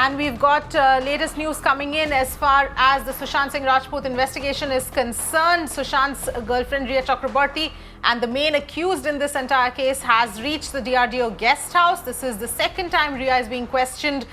And we've got latest news coming in as far as the Sushant Singh Rajput investigation is concerned. Sushant's girlfriend Rhea Chakraborty and the main accused in this entire case has reached the DRDO guest house. This is the second time Rhea is being questioned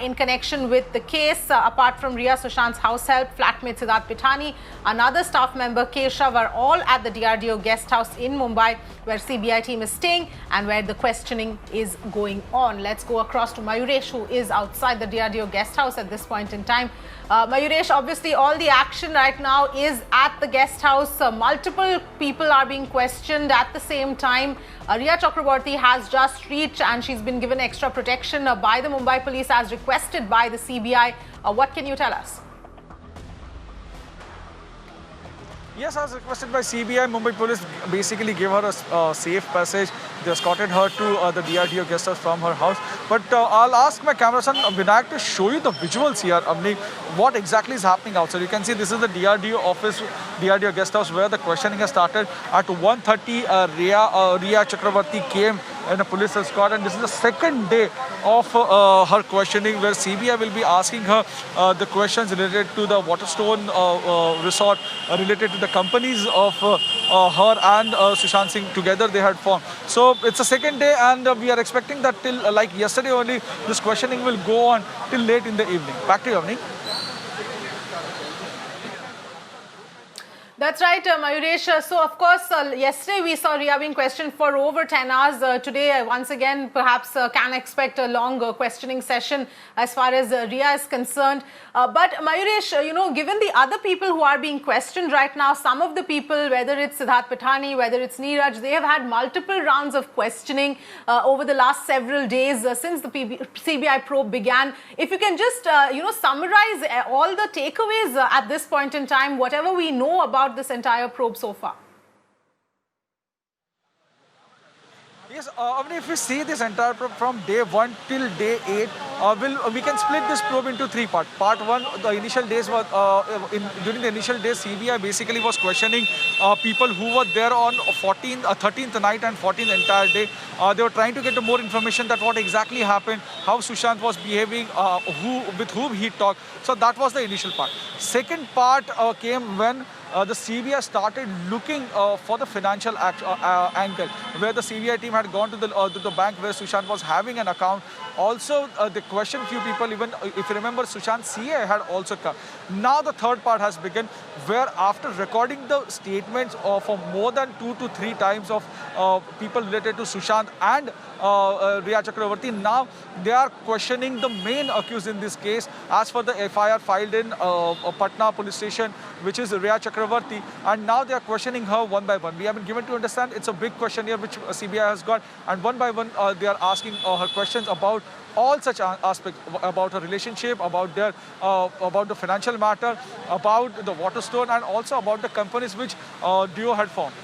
in connection with the case. Apart from Rhea, Sushant's house help, flatmate Siddharth Pithani, another staff member Keshav are all at the DRDO guest house in Mumbai, where CBI team is staying and where the questioning is going on. Let's go across to Mayuresh, who is outside the DRDO guest house at this point in time. Mayuresh, obviously all the action right now is at the guest house. Multiple people are being questioned at the same time. Rhea Chakraborty has just reached and she's been given extra protection by the Mumbai police as requested by the CBI. What can you tell us? Yes, as requested by CBI, Mumbai police basically gave her a safe passage. They escorted her to the DRDO guest house from her house. But I'll ask my camera son Vinayak to show you the visuals here, what exactly is happening outside. You can see this is the DRDO office, DRDO guest house, where the questioning has started. At 1:30, Rhea Chakraborty came in a police escort, and this is the second day of her questioning, where CBI will be asking her the questions related to the Waterstone resort, related to the companies of her and Sushant Singh together they had formed. So it's the second day, and we are expecting that till like yesterday only, this questioning will go on till late in the evening. Back to you, Avni. That's right, Mayuresh. So, of course, yesterday we saw Rhea being questioned for over 10 hours. Today, once again, perhaps can expect a long questioning session as far as Rhea is concerned. But, Mayuresh, given the other people who are being questioned right now, some of the people, whether it's Siddharth Pithani, whether it's Neeraj, they have had multiple rounds of questioning over the last several days since the CBI probe began. If you can just, summarize all the takeaways at this point in time, whatever we know about this entire probe so far. Yes, if we see this entire probe from day 1 till day 8, we can split this probe into 3 parts. Part 1, the initial days was during the initial days, CBI basically was questioning people who were there on 13th night and 14th entire day. They were trying to get more information that what exactly happened, how Sushant was behaving, with whom he talked. So that was the initial part. Second part came when the CBI started looking for the financial angle, where the CBI team had gone to the bank where Sushant was having an account. Also, they questioned few people, even if you remember, Sushant's CA had also come. Now the third part has begun, where after recording the statements for more than 2 to 3 times of people related to Sushant and Rhea Chakraborty, now they are questioning the main accused in this case. As for the FIR filed in Patna police station, which is Rhea Chakraborty, and now they are questioning her one by one. We have been given to understand it's a big questionnaire which CBI has got, and one by one they are asking her questions about all such aspects, about her relationship, about the financial matter, about the Waterstone, and also about the companies which Duo had formed.